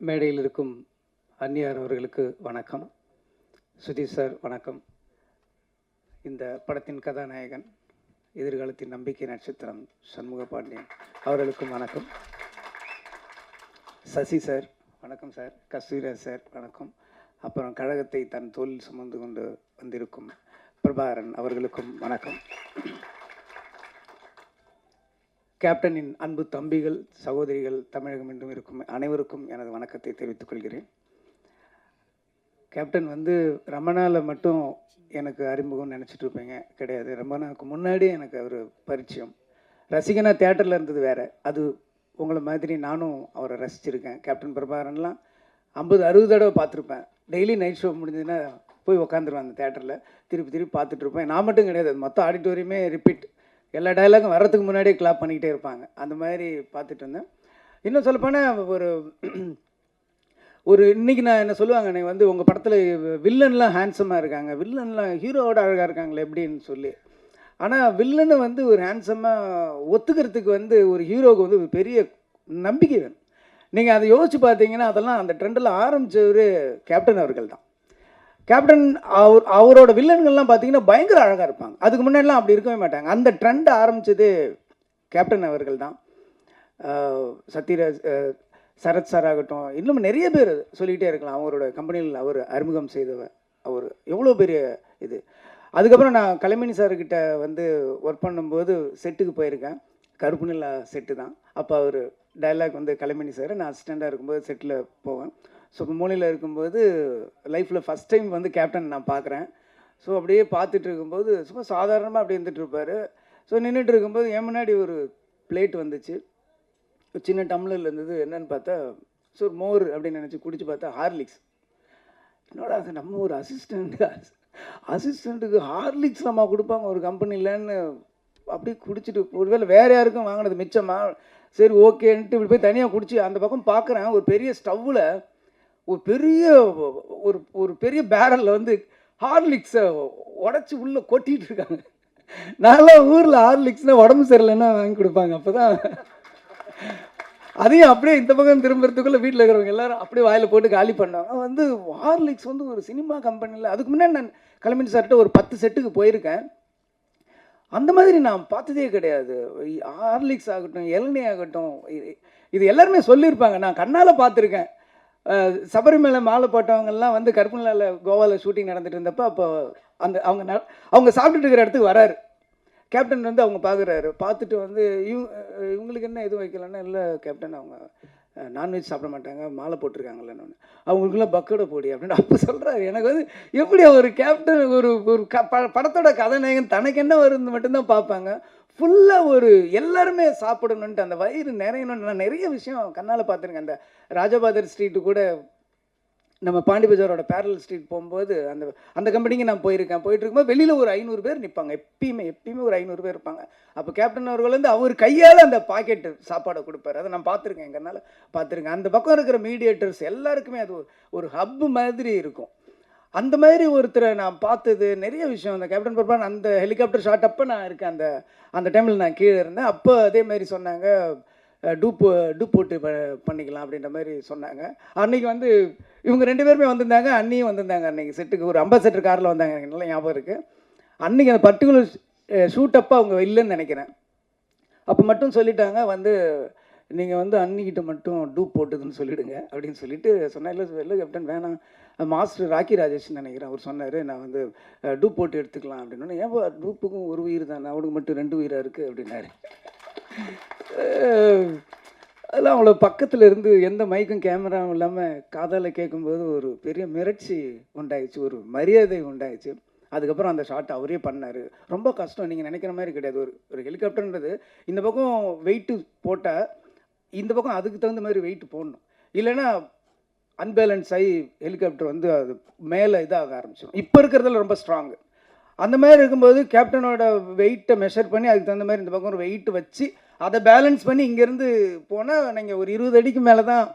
மேடையில் இருக்கும் அந்நியார் அவர்களுக்கு வணக்கம். சுதீஷ் சார் வணக்கம். இந்த படத்தின் கதாநாயகன், எதிர்காலத்தின் நம்பிக்கை நட்சத்திரம் சண்முக பாண்டியன் அவர்களுக்கும் வணக்கம். சசி சார் வணக்கம் சார். கஸ்தூரிராஜ் சார் வணக்கம். அப்புறம் கழகத்தை தன் தோளில் சுமந்து கொண்டு வந்திருக்கும் பிரபாகரன் அவர்களுக்கும் வணக்கம். கேப்டனின் அன்பு தம்பிகள், சகோதரிகள், தமிழகம் என்றும் இருக்கும் அனைவருக்கும் எனது வணக்கத்தை தெரிவித்துக் கொள்கிறேன். கேப்டன் ரமணாவில் மட்டும் எனக்கு அறிமுகம் நினச்சிட்டு இருப்பீங்க, கிடையாது. ரமணாவுக்கு முன்னாடி எனக்கு அவர் பரிச்சயம். ரசிகனாக தேட்டரில் இருந்தது வேறு. அது உங்களை மாதிரி நானும் அவரை ரசிச்சிருக்கேன். கேப்டன் பிரபாகரன்லாம் 50-60 தடவை பார்த்துருப்பேன். டெய்லி நைட் ஷோ முடிஞ்சதுன்னா போய் உக்காந்துருவேன் அந்த தேட்டரில். திருப்பி பார்த்துட்டு இருப்பேன். நான் மட்டும் கிடையாது, அது மொத்தம் ஆடிட்டோரியமே ரிப்பீட். எல்லா டயலாகும் வர்றதுக்கு முன்னாடியே கிளாப் பண்ணிக்கிட்டே இருப்பாங்க. அந்த மாதிரி பார்த்துட்டு இருந்தேன். இன்னும் சொல்லப்போனால் ஒரு இன்றைக்கி நான் என்ன சொல்லுவாங்க, நீங்கள் உங்கள் படத்தில் வில்லன்லாம் ஹேண்ட்ஸமாக இருக்காங்க, வில்லன்லாம் ஹீரோவோட அழகாக இருக்காங்களே எப்படின்னு சொல்லி. ஆனால் வில்லனை ஒரு ஹேண்ட்ஸமாக ஒத்துக்கிறதுக்கு ஒரு ஹீரோவுக்கு ஒரு பெரிய நம்பிக்கை வேணும். நீங்கள் அதை யோசித்து பார்த்தீங்கன்னா அதெல்லாம் அந்த ட்ரெண்டில் ஆரம்பித்தவர் கேப்டன் அவர்கள் தான். கேப்டன் அவரோட வில்லன்கள்லாம் பார்த்தீங்கன்னா பயங்கர அழகாக இருப்பாங்க. அதுக்கு முன்னாடிலாம் அப்படி இருக்கவே மாட்டாங்க. அந்த ட்ரெண்ட் ஆரம்பித்தது கேப்டன் அவர்கள் தான். சத்யராஜ், சரத் சார் ஆகட்டும், இன்னும் நிறைய பேர் சொல்லிக்கிட்டே இருக்கலாம். அவரோட கம்பெனியில் அவர் அறிமுகம் செய்தவர். அவர் எவ்வளோ பெரிய இது. அதுக்கப்புறம் நான் கலைமணி சார்கிட்ட ஒர்க் பண்ணும்போது செட்டுக்கு போயிருக்கேன். கருப்பு நிலா செட்டு தான். அப்போ அவர் டைலாக் கலைமணி சார், நான் அசிஸ்டண்ட்டாக இருக்கும்போது செட்டில் போவேன். ஸோ இப்போ மூலையில் இருக்கும்போது லைஃப்பில் ஃபஸ்ட் டைம் கேப்டன் நான் பார்க்குறேன். ஸோ அப்படியே பார்த்துட்டு இருக்கும்போது சும்மா சாதாரணமாக அப்படியே இருந்துகிட்ருப்பார். ஸோ நின்றுட்டு இருக்கும்போது என் முன்னாடி ஒரு பிளேட் வந்துச்சு, சின்ன டம்ளரில் இருந்தது. என்னென்னு பார்த்தா ஸோ மோர் அப்படின்னு நினச்சி குடிச்சு பார்த்தா ஹார்லிக்ஸ். என்னோட அது நம்ம ஒரு அசிஸ்டண்ட்டுக்கு ஹார்லிக்ஸ் நம்ம கொடுப்பாங்க ஒரு கம்பெனிலன்னு அப்படியே குடிச்சிட்டு, ஒருவேளை வேறு யாருக்கும் வாங்கினது மிச்சமா, சரி ஓகேன்ட்டு இப்படி போய் தனியாக குடிச்சு அந்த பக்கம் பார்க்குறேன். ஒரு பெரிய ஸ்டவ்வில் ஒரு பெரிய பேரலில் ஹார்லிக்ஸை உடச்சி உள்ளே கொட்டிகிட்டு இருக்காங்க. நான்லாம் ஊரில் ஹார்லிக்ஸ்னால் உடம்பு சரியில்லைன்னா வாங்கி கொடுப்பாங்க. அப்போ தான் அதையும் அப்படியே இந்த பக்கம் திரும்புறதுக்குள்ளே வீட்டில் இருக்கிறவங்க எல்லோரும் அப்படியே வாயில் போட்டு காலி பண்ணாங்க. ஹார்லிக்ஸ் ஒரு சினிமா கம்பெனியில் அதுக்கு முன்னாடி நான் கலைமணி சார்கிட்ட ஒரு 10 செட்டுக்கு போயிருக்கேன். அந்த மாதிரி நான் பார்த்ததே கிடையாது. ஹார்லிக்ஸ் ஆகட்டும், இளநீ ஆகட்டும், இது எல்லாருமே சொல்லியிருப்பாங்க. நான் கண்ணால் பார்த்துருக்கேன். சபரிமலை மாலை போட்டவங்கெல்லாம் கருப்பு நிலாவில் கோவாவில் ஷூட்டிங் நடந்துட்டு இருந்தப்போ அப்போ அவங்க சாப்பிட்டுட்டு இருக்கிற இடத்துக்கு வராரு கேப்டன். அவங்க பார்க்குறாரு. பார்த்துட்டு இவங்களுக்கு என்ன எதுவும் வைக்கலன்னா, இல்லை கேப்டன் அவங்க நான்வெஜ் சாப்பிட மாட்டாங்க, மாலை போட்டிருக்காங்கல்லன்னு. அவங்களுக்குலாம் பக்கோட போடி அப்படின்னு அப்போ சொல்கிறாரு. எனக்கு எப்படி ஒரு கேப்டன் ஒரு படத்தோட கதாநாயகன் தனக்கு என்ன வருது மட்டும்தான் பார்ப்பாங்க. ஃபுல்லாக எல்லாருமே சாப்பிடணுன்ட்டு அந்த வயிறு நிறையணும்னு நான் நிறைய விஷயம் கண்ணால் பார்த்துருக்கேன். அந்த ராஜபாதர் ஸ்ட்ரீட்டு கூட நம்ம பாண்டி பஜாரோட பேரல் ஸ்ட்ரீட் போகும்போது அந்த கம்பெனிக்கு நான் போயிருக்கேன். போயிட்டு இருக்கும்போது வெளியில் ஒரு 500 பேர் நிற்பாங்க. எப்பயுமே ஒரு 500 பேர் இருப்பாங்க. அப்போ கேப்டன் அவர்கள் அவர் கையால் அந்த பாக்கெட்டு சாப்பாடை கொடுப்பாரு. அதை நான் பார்த்துருக்கேன், எங்கனால பார்த்துருக்கேன். அந்த பக்கம் இருக்கிற மீடியேட்டர்ஸ் எல்லாருக்குமே அது ஒரு ஹப்பு மாதிரி இருக்கும். அந்த மாதிரி ஒருத்தரை நான் பார்த்தது நிறைய விஷயம். அந்த கேப்டன் பிரபாகரன் அந்த ஹெலிகாப்டர் ஷாட் அப்போ நான் இருக்கேன். அந்த டைமில் நான் கீழே இருந்தேன். அப்போ அதே மாதிரி சொன்னாங்க, டூப் போட்டு பண்ணிக்கலாம் அப்படின்ற மாதிரி சொன்னாங்க. அன்றைக்கி இவங்க 2 பேருமே வந்திருந்தாங்க, அண்ணியும் வந்திருந்தாங்க. அன்றைக்கி செட்டுக்கு ஒரு அம்பாசடர் காரில் வந்தாங்க, எனக்கு நல்லா ஞாபகம் இருக்குது. அன்றைக்கி அந்த பர்டிகுலர் ஷூட் அப்போ அவங்க இல்லைன்னு நினைக்கிறேன். அப்போ மட்டும் சொல்லிட்டாங்க, நீங்கள் அன்னிக்கிட்ட மட்டும் டூப் போட்டுதுன்னு சொல்லிவிடுங்க அப்படின்னு சொல்லிட்டு சொன்னேன். இல்லை கேப்டன் வேணாம், மாஸ்டர் ராக்கி ராஜேஷ்னு நினைக்கிறேன், அவர் சொன்னார், நான் டூப் போட்டு எடுத்துக்கலாம் அப்படின்னு. ஏன் டூப்புக்கும் ஒரு உயிர் தானே, அவனுக்கு மட்டும் 2 உயிராக இருக்குது அப்படின்னாரு. அதெல்லாம் அவ்வளோ பக்கத்தில் இருந்து எந்த மைக்கும் கேமராவும் இல்லாமல் காதால் கேட்கும்போது ஒரு பெரிய மிரட்சி உண்டாயிடுச்சு, ஒரு மரியாதை உண்டாயிடுச்சு. அதுக்கப்புறம் அந்த ஷாட் அவரே பண்ணார். ரொம்ப கஷ்டம், நீங்கள் நினைக்கிற மாதிரி கிடையாது. ஒரு ஹெலிகாப்டர்ன்றது இந்த பக்கம் வெயிட்டு போட்டால் இந்த பக்கம் அதுக்கு தகுந்த மாதிரி வெயிட் போடணும், இல்லைன்னா அன்பேலன்ஸ் ஆகி ஹெலிகாப்டர் அது மேலே இதாக ஆரம்பிச்சிடும். இப்போ இருக்கிறதுல ரொம்ப ஸ்ட்ராங்கு. அந்த மாதிரி இருக்கும்போது கேப்டனோட வெயிட்டை மெஷர் பண்ணி அதுக்கு தகுந்த மாதிரி இந்த பக்கம் ஒரு வெயிட் வச்சு அதை பேலன்ஸ் பண்ணி இங்கேருந்து போனால் நீங்கள் ஒரு 20 அடிக்கு மேலே தான்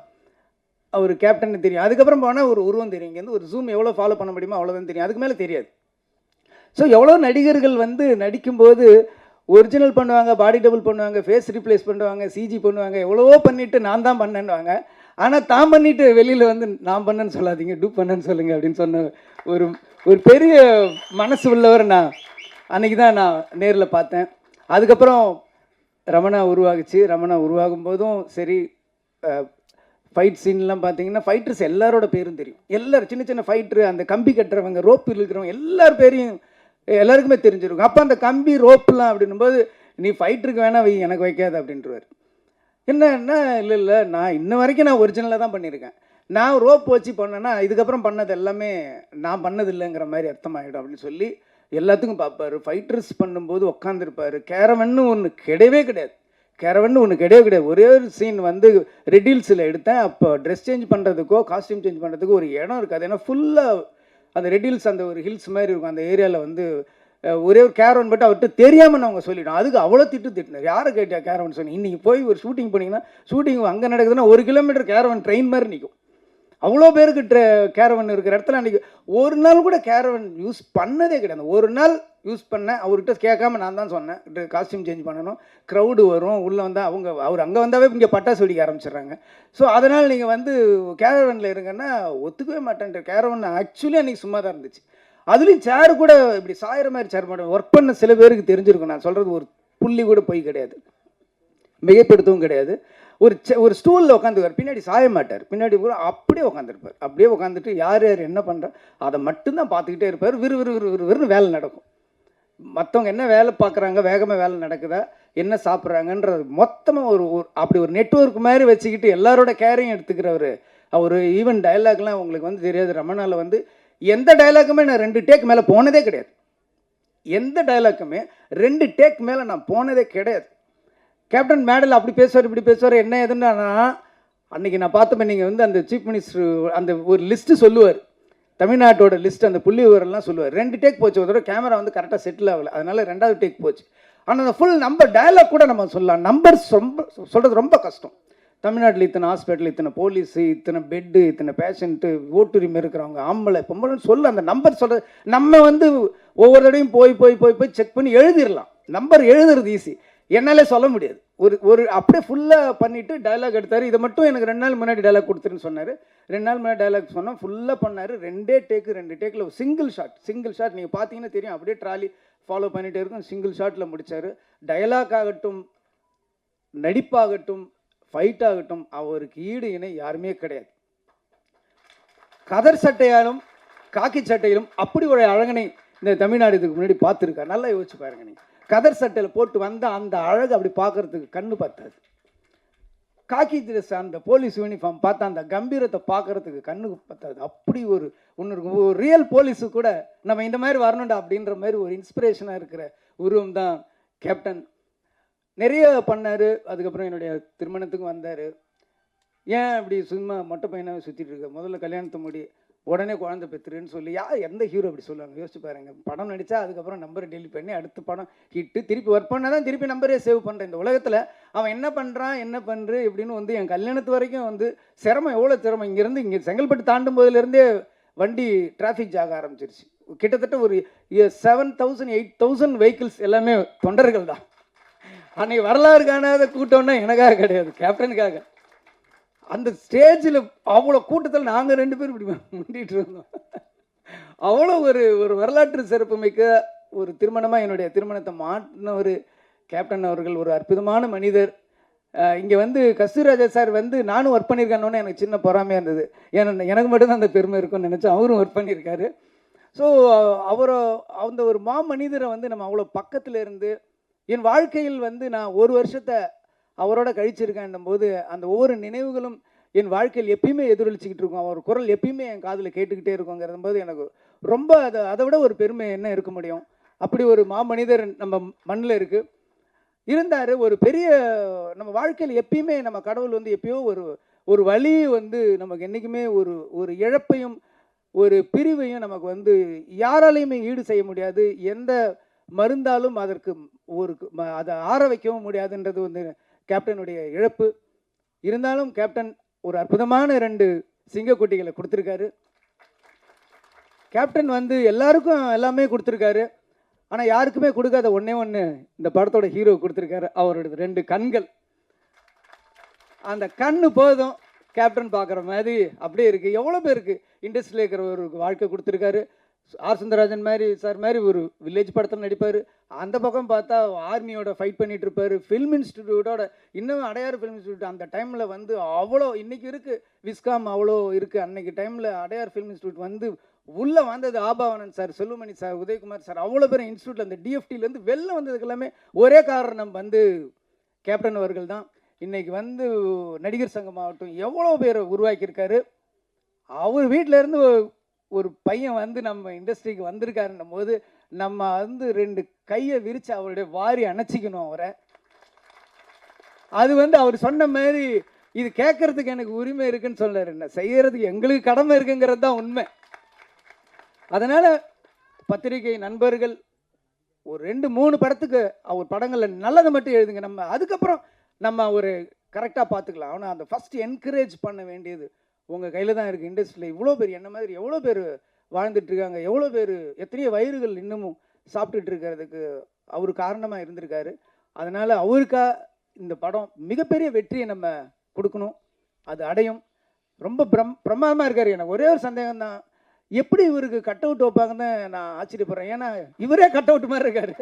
அவர் கேப்டன்னு தெரியும். அதுக்கப்புறம் போனால் ஒரு உருவம் தெரியும். இங்கேருந்து ஒரு ஜூம் எவ்வளோ ஃபாலோ பண்ண முடியுமோ அவ்வளோதான் தெரியும், அதுக்கு மேலே தெரியாது. ஸோ எவ்வளோ நடிகர்கள் நடிக்கும்போது ஒரிஜினல் பண்ணுவாங்க, பாடி டபுள் பண்ணுவாங்க, ஃபேஸ் ரீப்ளேஸ் பண்ணுவாங்க, சிஜி பண்ணுவாங்க, எவ்வளவோ பண்ணிவிட்டு நான் தான் பண்ணேன்னுவாங்க. ஆனால் தான் பண்ணிட்டு வெளியில் வந்து நான் பண்ணேன்னு சொல்லாதீங்க, டூ பண்ணேன்னு சொல்லுங்கள் அப்படின்னு சொன்ன ஒரு ஒரு பெரிய மனசு உள்ளவர் நான் அன்றைக்கி தான் நான் நேரில் பார்த்தேன். அதுக்கப்புறம் ரமணா உருவாகுச்சு. ரமணா உருவாகும் போதும் சரி, ஃபைட் சீன்லாம் பார்த்தீங்கன்னா ஃபைட்டர்ஸ் எல்லாரோட பேரும் தெரியும். எல்லோரும் சின்ன சின்ன ஃபைட்ரு, அந்த கம்பி கட்டுறவங்க, ரோப்பு இருக்கிறவங்க எல்லார் பேரையும் எல்லாருக்குமே தெரிஞ்சிருக்கும். அப்போ அந்த கம்பி ரோப்புலாம் அப்படின்னும்போது நீ ஃபைட்டருக்கு வேணா வை, எனக்கு வைக்காது அப்படின்றவர். என்னன்னா இல்லை நான் இன்ன வரைக்கும் நான் ஒரிஜினலாக தான் பண்ணியிருக்கேன். நான் ரோப் வச்சு பண்ணேன்னா இதுக்கப்புறம் பண்ணது எல்லாமே நான் பண்ணது இல்லைங்கிற மாதிரி அர்த்தமாகிடும் அப்படின்னு சொல்லி எல்லாத்துக்கும் பார்ப்பார். ஃபைட்டர்ஸ் பண்ணும்போது உட்காந்துருப்பார். கேரவன்னு ஒன்று கிடையவே கிடையாது. கேரவன்னு ஒன்று கிடையவே கிடையாது. ஒரே ஒரு சீன் வந்து ரெட்டில்ஸில் எடுத்தேன். அப்போ ட்ரெஸ் சேஞ்ச் பண்ணுறதுக்கோ காஸ்டியூம் சேஞ்ச் பண்ணுறதுக்கோ ஒரு இடம் இருக்காது. ஏன்னா ஃபுல்லாக அந்த ரெட்டில்ஸ் அந்த ஒரு ஹில்ஸ் மாதிரி இருக்கும். அந்த ஏரியாவில் வந்து ஒரே ஒரு கேரவன் பட்டு அவர்கிட்ட தெரியாமல் அவங்க சொல்லிட்டோம். அதுக்கு அவ்வளோ திட்டினார். யாரை கேட்டியா கேரவன் சொன்னி? இன்றைக்கி போய் ஒரு ஷூட்டிங் பண்ணிங்கன்னா ஷூட்டிங் அங்கே நடக்குதுன்னா 1 கிலோமீட்டர் கேரவன் ட்ரெயின் மாதிரி நிற்கும். அவ்வளோ பேருக்கு கேரவன் இருக்கிற இடத்துல அன்றைக்கி ஒரு நாள் கூட கேரவன் யூஸ் பண்ணதே கிடையாது. ஒரு நாள் யூஸ் பண்ணேன். அவர்கிட்ட கேட்காம நான் தான் சொன்னேன், காஸ்டியூம் சேஞ்ச் பண்ணணும், க்ரௌடு வரும், உள்ளே வந்தால் அவர் அங்கே வந்தாவே இங்கே பட்டாசு வெடிக்க ஆரம்பிச்சிடுறாங்க. ஸோ அதனால் நீங்கள் வந்து கேரவனில் இருங்கன்னா ஒத்துக்கவே மாட்டேன்ட்டு. கேரவன் ஆக்சுவலி அன்றைக்கி சும்மா தான் இருந்துச்சு. அதுலேயும் சேர் கூட இப்படி சாயிற மாதிரி சேர் மாட்டேன். ஒர்க் பண்ண சில பேருக்கு தெரிஞ்சிருக்கும். நான் சொல்கிறது ஒரு புள்ளி கூட போய் கிடையாது, மிகைப்படுத்தவும் கிடையாது. ஒரு ஸ்டூலில் உட்காந்துருவார். பின்னாடி சாய மாட்டார். பின்னாடி பூரா அப்படியே உட்காந்துருப்பார். அப்படியே உட்காந்துட்டு யார் யார் என்ன பண்ணுறா அதை மட்டும்தான் பார்த்துக்கிட்டே இருப்பார். விறுவிறுன்னு வேலை நடக்கும். மற்றவங்க என்ன வேலை பார்க்குறாங்க, வேகமாக வேலை நடக்குதா, என்ன சாப்பிட்றாங்கன்றது மொத்தமாக அப்படி ஒரு நெட்வொர்க் மாதிரி வச்சுக்கிட்டு எல்லாரோட கேரையும் எடுத்துக்கிறவர் அவர். ஈவன் டைலாக்லாம் உங்களுக்கு வந்து தெரியாது. ரமணாவில் வந்து எந்த டைலாக்குமே நான் 2 டேக் மேலே போனதே கிடையாது. எந்த டைலாக்குமே 2 டேக் மேலே நான் போனதே கிடையாது. கேப்டன் மேடல் அப்படி பேசுவார், இப்படி பேசுவார், என்ன எதுன்னா அன்றைக்கி நான் பார்த்தப்ப நீங்கள் வந்து அந்த சீஃப் மினிஸ்டர் அந்த ஒரு லிஸ்ட்டு சொல்லுவார், தமிழ்நாட்டோட லிஸ்ட், அந்த புள்ளி விவரம்லாம் சொல்லுவார். 2 டேக் போச்சு. ஒரு தடவை கேமரா வந்து கரெக்டாக செட்டில் ஆகலை, அதனால் 2வது டேக் போச்சு. ஆனால் அந்த ஃபுல் நம்பர் டைலாக் கூட நம்ம சொல்லலாம். நம்பர்ஸ் ரொம்ப சொல்கிறது ரொம்ப கஷ்டம். தமிழ்நாட்டில் இத்தனை ஹாஸ்பிட்டல், இத்தனை போலீஸு, இத்தனை பெட்டு, இத்தனை பேஷண்ட்டு, ஓட்டுரிமை இருக்கிறவங்க, ஆம்பளை பொம்பளைன்னு சொல்ல அந்த நம்பர் சொல்கிறது நம்ம வந்து ஒவ்வொரு தடையும் போய் செக் பண்ணி எழுதிடலாம். நம்பர் எழுதுறது ஈஸி, என்னாலே சொல்ல முடியாது. ஒரு அப்படியே ஃபுல்லாக பண்ணிவிட்டு டைலாக் எடுத்தார். இதை மட்டும் எனக்கு 2 நாள் முன்னாடி டைலாக் கொடுத்துருன்னு சொன்னார். 2 நாள் முன்னாடி டைலாக் சொன்னால் ஃபுல்லாக பண்ணார். 2 டேக்கில் ஒரு சிங்கிள் ஷாட் நீங்கள் பார்த்தீங்கன்னா தெரியும். அப்படியே ட்ராலி ஃபாலோ பண்ணிகிட்டே இருக்கும். சிங்கிள் ஷாட்டில் முடித்தார். டைலாக் ஆகட்டும், நடிப்பாகட்டும், ஃபைட் ஆகட்டும், அவருக்கு ஈடு இணை யாருமே கிடையாது. கதர் சட்டையாலும் காக்கி சட்டையிலும் அப்படி ஒரு அழகனை இந்த தமிழ்நாடு இதுக்கு முன்னாடி பார்த்துருக்காரு. நல்லா யோசிச்சு பாருங்க. நீங்கள் கதர் சட்டையில் போட்டு வந்தால் அந்த அழகு அப்படி பார்க்குறதுக்கு கண்ணு பத்தாது. காக்கி ட்ரெஸ் அந்த போலீஸ் யூனிஃபார்ம் பார்த்தா அந்த கம்பீரத்தை பார்க்குறதுக்கு கண்ணுக்கு பத்தாது. அப்படி ஒன்று இருக்கும். ஒரு ரியல் போலீஸு கூட நம்ம இந்த மாதிரி வரணும்டா அப்படின்ற மாதிரி ஒரு இன்ஸ்பிரேஷனாக இருக்கிற உருவம் தான் கேப்டன். நிறைய பண்ணார். அதுக்கப்புறம் என்னுடைய திருமணத்துக்கும் வந்தார். ஏன் இப்படி சும்மா மொட்டை பையனாக சுற்றிட்டு இருக்க, முதல்ல கல்யாணத்தை முடி, உடனே குழந்தை பெற்றுருன்னு சொல்லி எந்த ஹீரோ அப்படி சொல்லுவாங்க? யோசிச்சு பாருங்கள். படம் நடித்தா அதுக்கப்புறம் நம்பரை டெலிட் பண்ணி அடுத்த படம் ஹிட்டு திருப்பி ஒர்க் பண்ணால் தான் திருப்பி நம்பரே சேவ் பண்ணுறேன். இந்த உலகத்தில் அவன் என்ன பண்ணுறான், என்ன பண்ணுற இப்படின்னு வந்து என் கல்யாணத்து வரைக்கும் வந்து சிரமம், எவ்வளோ சிரமம். இங்கேருந்து இங்கே செங்கல்பட்டு தாண்டும் போதிலேருந்தே வண்டி டிராஃபிக் ஜாக ஆரம்பிச்சிருச்சு. கிட்டத்தட்ட ஒரு 7,000 8,000 வெஹிக்கிள்ஸ் எல்லாமே தொண்டர்கள் தான். அன்றைக்கி வரலாறு காணாத கூட்டம்னா எனக்காக கிடையாது, கேப்டனுக்காக. அந்த ஸ்டேஜில் அவ்வளோ கூட்டத்தில் நாங்கள் 2 பேரும் இப்படி முண்டிகிட்டு இருந்தோம். அவ்வளோ ஒரு வரலாற்று சிறப்பு மிக்க ஒரு திருமணமாக என்னுடைய திருமணத்தை மாட்டின ஒரு கேப்டன் அவர்கள். ஒரு அற்புதமான மனிதர். இங்கே வந்து கஸ்தூரிராஜா சார் வந்து நானும் ஒர்க் பண்ணியிருக்கானோன்னு எனக்கு சின்ன பொறாமையாக இருந்தது. ஏன்னா எனக்கு மட்டும்தான் அந்த பெருமை இருக்கும்னு நினச்சேன். அவரும் ஒர்க் பண்ணியிருக்காரு. ஸோ அந்த ஒரு மனிதரை வந்து நம்ம அவ்வளோ பக்கத்தில் இருந்து என் வாழ்க்கையில் வந்து நான் 1 வருஷத்தை அவரோட கழிச்சிருக்கேன் போது அந்த ஒவ்வொரு நினைவுகளும் என் வாழ்க்கையில் எப்பயுமே எதிரொலிச்சிக்கிட்டு இருக்கும். அவர் குரல் எப்பயுமே என் காதில் கேட்டுக்கிட்டே இருக்குங்கிற போது எனக்கு ரொம்ப அதை விட ஒரு பெருமை என்ன இருக்க முடியும்? அப்படி ஒரு மாமனிதர் நம்ம மண்ணில் இருந்தார். ஒரு பெரிய நம்ம வாழ்க்கையில் எப்பயுமே நம்ம கடவுள் வந்து எப்பயோ ஒரு வழி வந்து நமக்கு என்றைக்குமே ஒரு இழப்பையும் ஒரு பிரிவையும் நமக்கு வந்து யாராலையுமே ஈடு செய்ய முடியாது. எந்த மருந்தாலும் அதற்கு அதை ஆற வைக்கவும் முடியாதுன்றது வந்து கேப்டனுடைய இழப்பு. இருந்தாலும் கேப்டன் ஒரு அற்புதமான 2 சிங்கக்குட்டிகளை கொடுத்துருக்காரு. கேப்டன் வந்து எல்லாருக்கும் எல்லாமே கொடுத்துருக்காரு. ஆனால் யாருக்குமே கொடுக்காத ஒன்றே இந்த படத்தோட ஹீரோ கொடுத்துருக்காரு. அவரோட 2 கண்கள். அந்த கண்ணு போதும், கேப்டன் பார்க்குற மாதிரி அப்படியே இருக்குது. எவ்வளோ பேருக்கு இண்டஸ்ட்ரியில் இருக்கிற ஒரு வாழ்க்கை கொடுத்துருக்காரு. ஆர் சுந்தரராஜன் மாதிரி சார் மாதிரி ஒரு வில்லேஜ் படத்தில் நடிப்பார். அந்த பக்கம் பார்த்தா ஆர்மியோட ஃபைட் பண்ணிகிட்டு இருப்பார். ஃபில்ம் இன்ஸ்டிடியூட்டோட இன்னும் அடையாறு ஃபில்ம் இன்ஸ்டியூட் அந்த டைமில் வந்து அவ்வளோ இன்றைக்கி இருக்குது விஸ்காம் அவ்வளோ இருக்குது. அன்றைக்கி டைமில் அடையார் ஃபில்ம் இன்ஸ்டியூட் வந்து உள்ளே வந்தது Aabavanan sir, Selvamani sir, Udayakumar sir, அவ்வளோ பேர் இன்ஸ்டியூட்டில் அந்த டிஎஃப்டிலேருந்து வெளில வந்ததுக்கு எல்லாமே ஒரே காரணம் வந்து கேப்டன் அவர்கள் தான். இன்றைக்கி வந்து நடிகர் சங்கம் ஆகட்டும் எவ்வளோ பேரை உருவாக்கியிருக்காரு. அவர் வீட்டிலேருந்து ஒரு பையன் வந்து நம்ம இண்டஸ்ட்ரிக்கு வந்திருக்காருன்னும் போது நம்ம வந்து 2 கையை விரித்து அவருடைய வாரி அணைச்சிக்கணும் அவரை. அது வந்து அவர் சொன்ன மாதிரி இது கேட்கறதுக்கு எனக்கு உரிமை இருக்குன்னு சொன்னார். என்ன செய்யறதுக்கு எங்களுக்கு கடமை இருக்குங்கிறது தான் உண்மை. அதனால் பத்திரிகை நண்பர்கள் ஒரு 2-3 படத்துக்கு அவர் படங்களில் நல்லதை மட்டும் எழுதுங்க. நம்ம அதுக்கப்புறம் நம்ம ஒரு கரெக்டாக பார்த்துக்கலாம். ஆனால் அந்த ஃபஸ்ட்டு என்கரேஜ் பண்ண வேண்டியது உங்கள் கையில் தான் இருக்குது. இண்டஸ்ட்ரியில் இவ்வளோ பேர் என்ன மாதிரி எவ்வளோ பேர் வாழ்ந்துட்டுருக்காங்க, எவ்வளோ பேர் எத்தனையோ வயிறுகள் இன்னமும் சாப்பிட்டுட்டு இருக்கிறதுக்கு அவர் காரணமாக இருந்திருக்காரு. அதனால் அவருக்கா இந்த படம் மிகப்பெரிய வெற்றியை நம்ம கொடுக்கணும். அது அடையும். ரொம்ப பிரமாதமாக இருக்கார். எனக்கு ஒரே ஒரு சந்தேகம் தான், எப்படி இவருக்கு கட் அவுட் வைப்பாங்கன்னு நான் ஆச்சரியப்படுறேன். ஏன்னா இவரே கட் அவுட் மாதிரி இருக்கார்.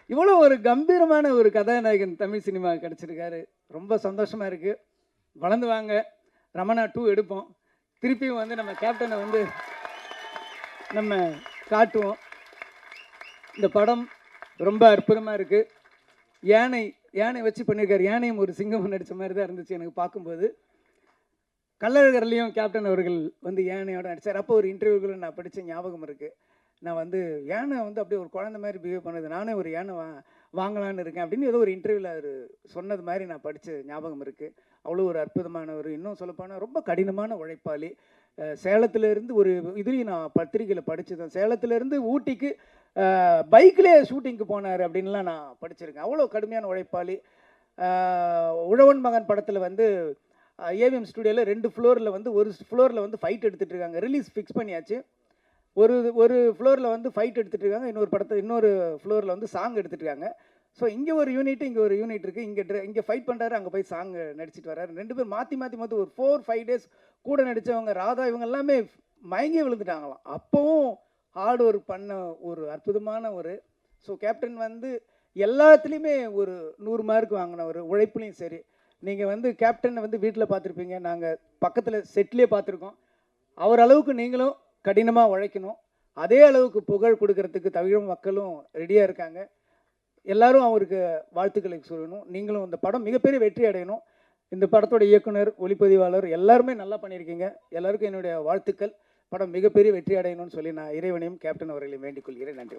இவ்வளோ ஒரு கம்பீரமான ஒரு கதாநாயகன் தமிழ் சினிமா கிடச்சிருக்காரு. ரொம்ப சந்தோஷமாக இருக்குது. வளர்ந்து வாங்க. ரமணா 2 எடுப்போம். திருப்பியும் வந்து நம்ம கேப்டனை வந்து நம்ம காட்டுவோம். இந்த படம் ரொம்ப அற்புதமாக இருக்குது. யானை வச்சு பண்ணியிருக்காரு. யானையும் ஒரு சிங்கம் நடித்த மாதிரி தான் இருந்துச்சு எனக்கு பார்க்கும்போது. கள்ளழகர்லேயும் கேப்டன் அவர்கள் வந்து யானையோட நடித்தார். அப்போ ஒரு இன்டர்வியூக்குள்ள நான் படித்த ஞாபகம் இருக்குது. நான் வந்து யானை வந்து அப்படியே ஒரு குழந்தை மாதிரி பிஹேவ் பண்ணுது, நானே ஒரு யானை வாங்கலான்னு இருக்கேன் அப்படின்னு ஏதோ ஒரு இன்டர்வியூவில் அவர் சொன்னது மாதிரி நான் படித்த ஞாபகம் இருக்குது. அவ்வளோ ஒரு அற்புதமானவர். இன்னும் சொல்லப்போனால் ரொம்ப கடினமான உழைப்பாளி. சேலத்திலேருந்து ஒரு இதுலேயும் நான் பத்திரிகையில் படித்தேன். சேலத்திலேருந்து ஊட்டிக்கு பைக்லேயே ஷூட்டிங்க்கு போனார் அப்படின்லாம் நான் படிச்சிருக்கேன். அவ்வளோ கடுமையான உழைப்பாளி. உழவன் மகன் படத்தில் வந்து ஏவிஎம் ஸ்டுடியோவில் 2 ஃப்ளோரில் வந்து ஒரு ஃப்ளோரில் வந்து ஃபைட் எடுத்துகிட்டு இருக்காங்க. ரிலீஸ் ஃபிக்ஸ் பண்ணியாச்சு. ஒரு ஃப்ளோரில் வந்து ஃபைட் எடுத்துகிட்டு இருக்காங்க. இன்னொரு ஃப்ளோரில் வந்து சாங் எடுத்துகிட்டு இருக்காங்க. ஸோ இங்கே ஒரு யூனிட் இங்கே ஒரு யூனிட் இருக்குது. இங்கே ஃபைட் பண்ணுறாரு, அங்கே போய் சாங் நடிச்சிட்டு வர்றாரு. 2 பேர் மாற்றி ஒரு 4-5 டேஸ் கூட நடித்தவங்க ராதா இவங்க எல்லாமே மயங்கி விழுந்துட்டாங்களாம். அப்போவும் ஹார்ட் ஒர்க் பண்ண ஒரு அற்புதமான ஒரு ஸோ கேப்டன் வந்து எல்லாத்துலேயுமே ஒரு 100 மார்க் வாங்கினவர். உழைப்புலையும் சரி. நீங்கள் வந்து கேப்டனை வந்து வீட்டில் பார்த்துருப்பீங்க, நாங்கள் பக்கத்தில் செட்லேயே பார்த்துருக்கோம். அவர் அளவுக்கு நீங்களும் கடினமாக உழைக்கணும். அதே அளவுக்கு புகழ் கொடுக்கறதுக்கு தமிழ் மக்களும் ரெடியாக இருக்காங்க. எல்லாரும் அவருக்கு வாழ்த்துக்களை சொல்லணும். நீங்களும் இந்த படம் மிகப்பெரிய வெற்றி அடையணும். இந்த படத்தோட இயக்குனர், ஒளிப்பதிவாளர் எல்லாருமே நல்லா பண்ணியிருக்கீங்க. எல்லாருக்கும் என்னுடைய வாழ்த்துக்கள். படம் மிகப்பெரிய வெற்றி அடையணும்னு சொல்லி நான் இறைவனையும் கேப்டன் அவர்களையும் வேண்டிக் கொள்கிறேன். நன்றி.